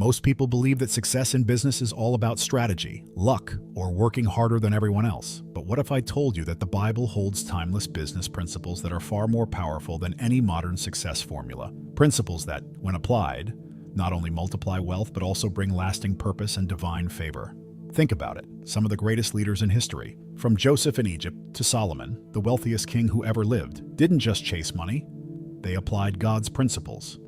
Most people believe that success in business is all about strategy, luck, or working harder than everyone else. But what if I told you that the Bible holds timeless business principles that are far more powerful than any modern success formula? Principles that, when applied, not only multiply wealth but also bring lasting purpose and divine favor. Think about it. Some of the greatest leaders in history, from Joseph in Egypt to Solomon, the wealthiest king who ever lived, didn't just chase money. They applied God's principles.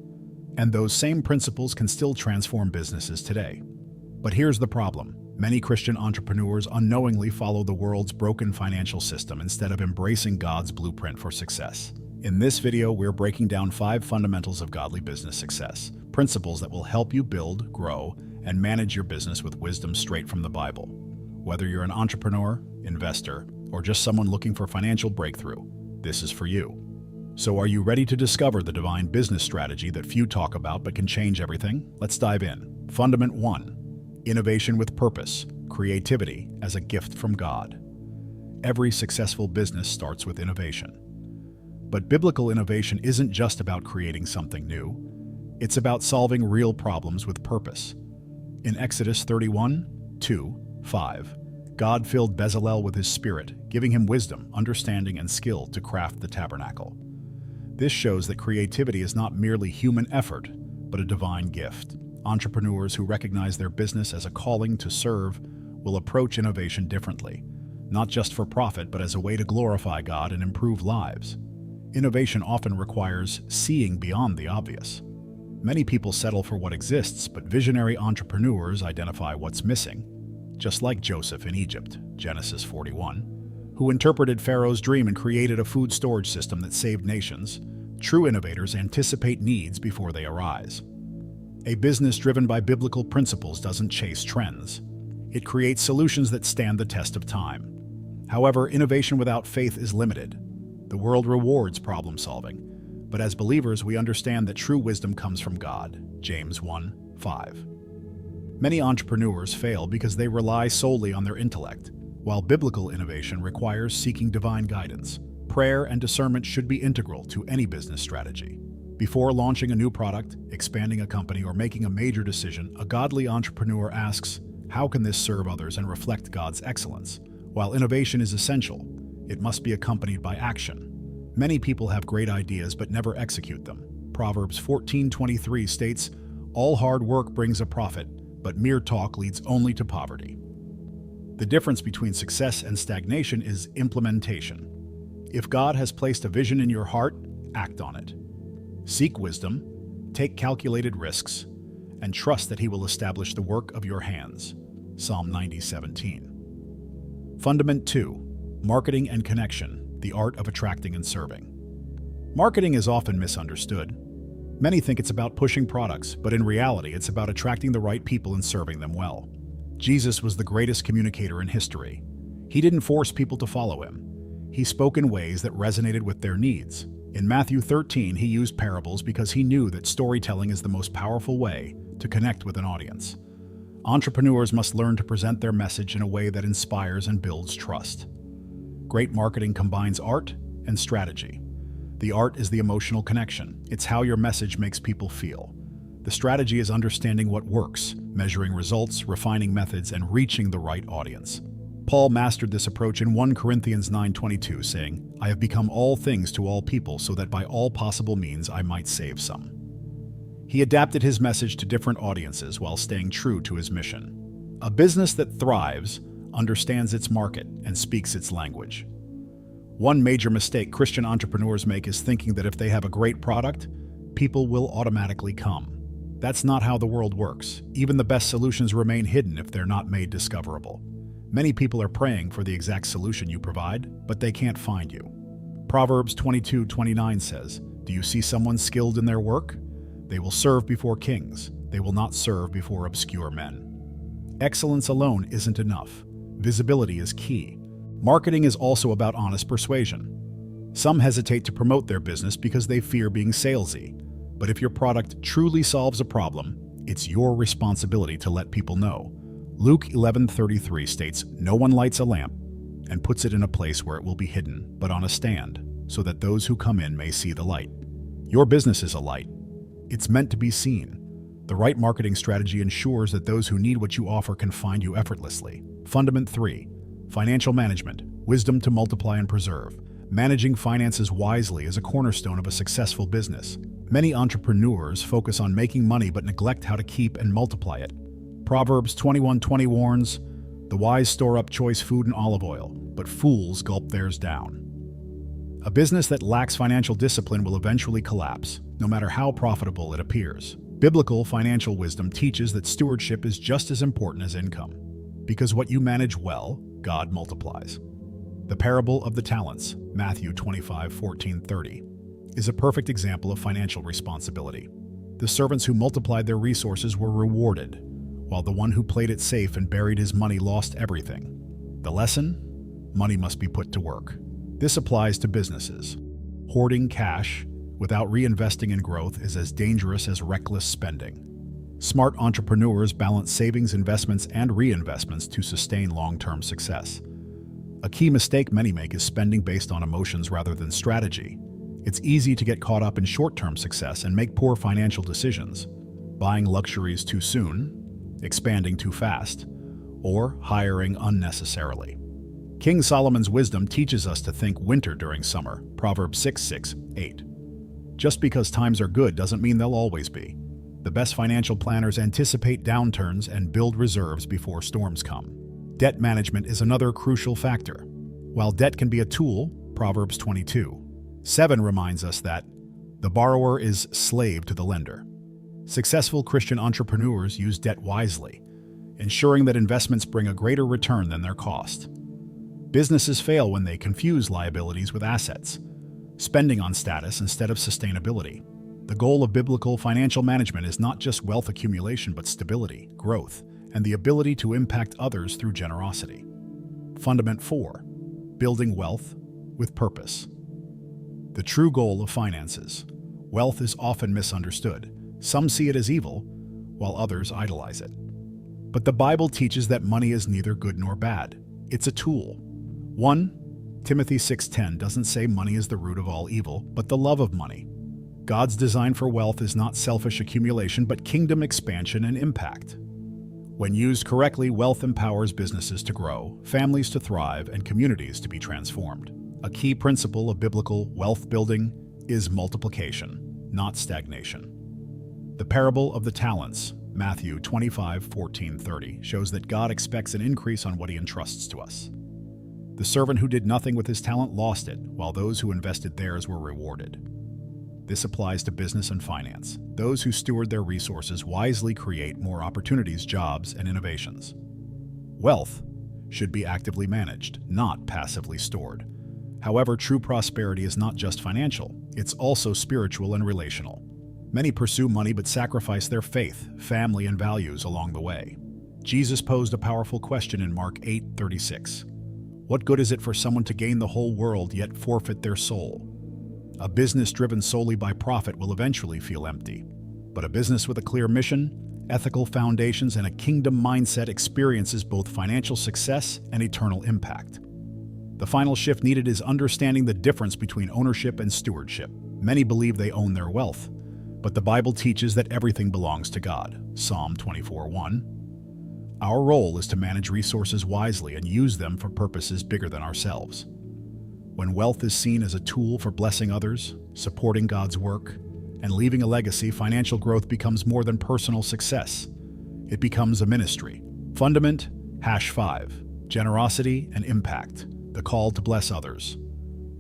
And those same principles can still transform businesses today. But here's the problem. Many Christian entrepreneurs unknowingly follow the world's broken financial system instead of embracing God's blueprint for success. In this video, we're breaking down 5 fundamentals of godly business success, principles that will help you build, grow, and manage your business with wisdom straight from the Bible. Whether you're an entrepreneur, investor, or just someone looking for financial breakthrough, this is for you. So are you ready to discover the divine business strategy that few talk about but can change everything? Let's dive in. Fundament 1. Innovation with purpose. Creativity as a gift from God. Every successful business starts with innovation. But biblical innovation isn't just about creating something new. It's about solving real problems with purpose. In Exodus 31:2-5, God filled Bezalel with his spirit, giving him wisdom, understanding, and skill to craft the tabernacle. This shows that creativity is not merely human effort, but a divine gift. Entrepreneurs who recognize their business as a calling to serve will approach innovation differently, not just for profit, but as a way to glorify God and improve lives. Innovation often requires seeing beyond the obvious. Many people settle for what exists, but visionary entrepreneurs identify what's missing. Just like Joseph in Egypt, Genesis 41, who interpreted Pharaoh's dream and created a food storage system that saved nations, true innovators anticipate needs before they arise. A business driven by biblical principles doesn't chase trends. It creates solutions that stand the test of time. However, innovation without faith is limited. The world rewards problem solving, but as believers we understand that true wisdom comes from God, James 1:5. Many entrepreneurs fail because they rely solely on their intellect, while biblical innovation requires seeking divine guidance. Prayer and discernment should be integral to any business strategy. Before launching a new product, expanding a company, or making a major decision, a godly entrepreneur asks, how can this serve others and reflect God's excellence? While innovation is essential, it must be accompanied by action. Many people have great ideas but never execute them. Proverbs 14:23 states, "All hard work brings a profit, but mere talk leads only to poverty." The difference between success and stagnation is implementation. If God has placed a vision in your heart, act on it. Seek wisdom, take calculated risks, and trust that He will establish the work of your hands. Psalm 90:17. Fundament 2. Marketing and connection, the art of attracting and serving. Marketing is often misunderstood. Many think it's about pushing products, but in reality it's about attracting the right people and serving them well. Jesus was the greatest communicator in history. He didn't force people to follow Him. He spoke in ways that resonated with their needs. In Matthew 13, He used parables because He knew that storytelling is the most powerful way to connect with an audience. Entrepreneurs must learn to present their message in a way that inspires and builds trust. Great marketing combines art and strategy. The art is the emotional connection. It's how your message makes people feel. The strategy is understanding what works, measuring results, refining methods, and reaching the right audience. Paul mastered this approach in 1 Corinthians 9:22, saying, "I have become all things to all people so that by all possible means I might save some." He adapted his message to different audiences while staying true to his mission. A business that thrives understands its market and speaks its language. One major mistake Christian entrepreneurs make is thinking that if they have a great product, people will automatically come. That's not how the world works. Even the best solutions remain hidden if they're not made discoverable. Many people are praying for the exact solution you provide, but they can't find you. Proverbs 22:29 says, "Do you see someone skilled in their work? They will serve before kings. They will not serve before obscure men." Excellence alone isn't enough. Visibility is key. Marketing is also about honest persuasion. Some hesitate to promote their business because they fear being salesy. But if your product truly solves a problem, it's your responsibility to let people know. Luke 11:33 states, "No one lights a lamp and puts it in a place where it will be hidden, but on a stand, so that those who come in may see the light." Your business is a light. It's meant to be seen. The right marketing strategy ensures that those who need what you offer can find you effortlessly. Fundament 3. Financial management, wisdom to multiply and preserve. Managing finances wisely is a cornerstone of a successful business. Many entrepreneurs focus on making money but neglect how to keep and multiply it. Proverbs 21:20 warns, "The wise store up choice food and olive oil, but fools gulp theirs down." A business that lacks financial discipline will eventually collapse, no matter how profitable it appears. Biblical financial wisdom teaches that stewardship is just as important as income, because what you manage well, God multiplies. The parable of the talents, Matthew 25:14-30, is a perfect example of financial responsibility. The servants who multiplied their resources were rewarded, while the one who played it safe and buried his money lost everything. The lesson? Money must be put to work. This applies to businesses. Hoarding cash without reinvesting in growth is as dangerous as reckless spending. Smart entrepreneurs balance savings, investments, and reinvestments to sustain long-term success. A key mistake many make is spending based on emotions rather than strategy. It's easy to get caught up in short-term success and make poor financial decisions, buying luxuries too soon, expanding too fast, or hiring unnecessarily. King Solomon's wisdom teaches us to think winter during summer, Proverbs 6:6-8. Just because times are good doesn't mean they'll always be. The best financial planners anticipate downturns and build reserves before storms come. Debt management is another crucial factor. While debt can be a tool, Proverbs 22:7 reminds us that the borrower is slave to the lender. Successful Christian entrepreneurs use debt wisely, ensuring that investments bring a greater return than their cost. Businesses fail when they confuse liabilities with assets, spending on status instead of sustainability. The goal of biblical financial management is not just wealth accumulation, but stability, growth, and the ability to impact others through generosity. Fundament 4. Building wealth with purpose. The true goal of finances. Wealth is often misunderstood. Some see it as evil, while others idolize it. But the Bible teaches that money is neither good nor bad. It's a tool. 1 Timothy 6:10 doesn't say money is the root of all evil, but the love of money. God's design for wealth is not selfish accumulation, but kingdom expansion and impact. When used correctly, wealth empowers businesses to grow, families to thrive, and communities to be transformed. A key principle of biblical wealth building is multiplication, not stagnation. The parable of the talents, Matthew 25:14-30, shows that God expects an increase on what he entrusts to us. The servant who did nothing with his talent lost it, while those who invested theirs were rewarded. This applies to business and finance. Those who steward their resources wisely create more opportunities, jobs, and innovations. Wealth should be actively managed, not passively stored. However, true prosperity is not just financial, it's also spiritual and relational. Many pursue money but sacrifice their faith, family, and values along the way. Jesus posed a powerful question in Mark 8:36. What good is it for someone to gain the whole world yet forfeit their soul? A business driven solely by profit will eventually feel empty. But a business with a clear mission, ethical foundations, and a kingdom mindset experiences both financial success and eternal impact. The final shift needed is understanding the difference between ownership and stewardship. Many believe they own their wealth, but the Bible teaches that everything belongs to God. Psalm 24:1. Our role is to manage resources wisely and use them for purposes bigger than ourselves. When wealth is seen as a tool for blessing others, supporting God's work, and leaving a legacy, financial growth becomes more than personal success. It becomes a ministry. Fundament #5. Generosity and impact. The call to bless others.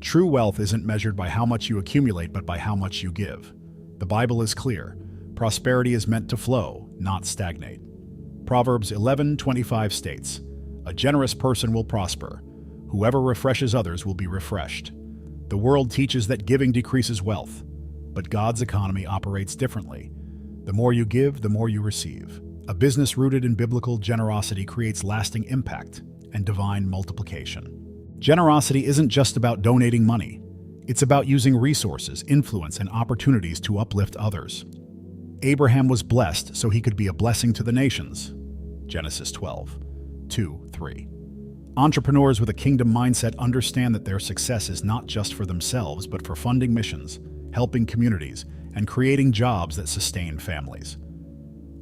True wealth isn't measured by how much you accumulate, but by how much you give. The Bible is clear. Prosperity is meant to flow, not stagnate. Proverbs 11:25 states, "A generous person will prosper. Whoever refreshes others will be refreshed." The world teaches that giving decreases wealth, but God's economy operates differently. The more you give, the more you receive. A business rooted in biblical generosity creates lasting impact and divine multiplication. Generosity isn't just about donating money. It's about using resources, influence, and opportunities to uplift others. Abraham was blessed so he could be a blessing to the nations. Genesis 12:2-3. Entrepreneurs with a kingdom mindset understand that their success is not just for themselves, but for funding missions, helping communities, and creating jobs that sustain families.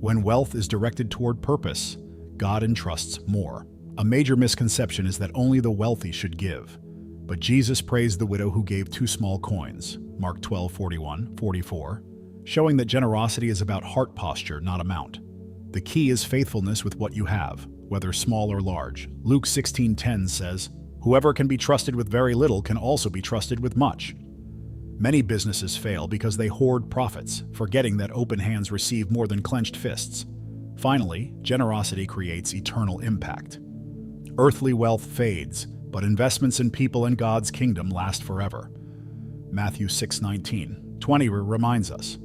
When wealth is directed toward purpose, God entrusts more. A major misconception is that only the wealthy should give. But Jesus praised the widow who gave 2 small coins, Mark 12:41-44, showing that generosity is about heart posture, not amount. The key is faithfulness with what you have, whether small or large. Luke 16:10 says, "Whoever can be trusted with very little can also be trusted with much." Many businesses fail because they hoard profits, forgetting that open hands receive more than clenched fists. Finally, generosity creates eternal impact. Earthly wealth fades, but investments in people and God's kingdom last forever. Matthew 6:19-20 reminds us,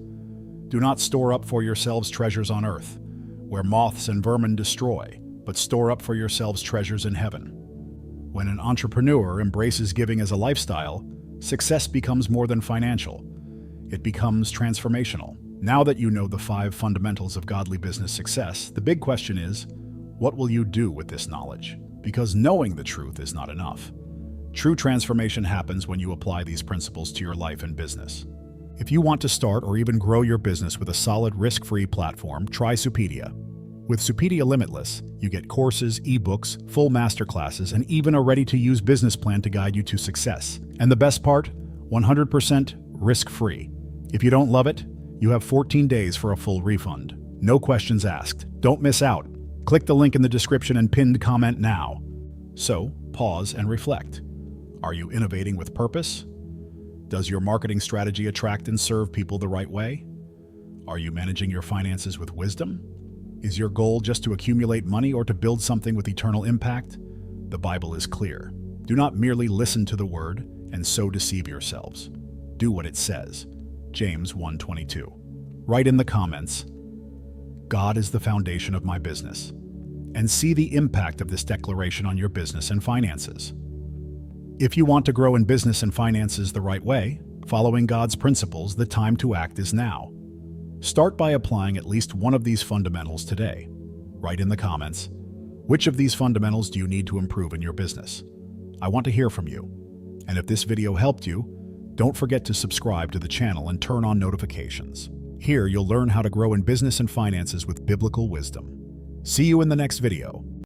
"Do not store up for yourselves treasures on earth, where moths and vermin destroy, but store up for yourselves treasures in heaven." When an entrepreneur embraces giving as a lifestyle, success becomes more than financial. It becomes transformational. Now that you know the 5 fundamentals of godly business success, the big question is, what will you do with this knowledge? Because knowing the truth is not enough. True transformation happens when you apply these principles to your life and business. If you want to start or even grow your business with a solid, risk-free platform, try Supedia. With Supedia Limitless, you get courses, ebooks, full masterclasses, and even a ready-to-use business plan to guide you to success. And the best part? 100% risk-free. If you don't love it, you have 14 days for a full refund. No questions asked. Don't miss out. Click the link in the description and pinned comment now. So, pause and reflect. Are you innovating with purpose? Does your marketing strategy attract and serve people the right way? Are you managing your finances with wisdom? Is your goal just to accumulate money or to build something with eternal impact? The Bible is clear. Do not merely listen to the word and so deceive yourselves. Do what it says. James 1:22. Write in the comments, "God is the foundation of my business," and see the impact of this declaration on your business and finances. If you want to grow in business and finances the right way, following God's principles, the time to act is now. Start by applying at least one of these fundamentals today. Write in the comments, which of these fundamentals do you need to improve in your business? I want to hear from you. And if this video helped you, don't forget to subscribe to the channel and turn on notifications. Here, you'll learn how to grow in business and finances with biblical wisdom. See you in the next video.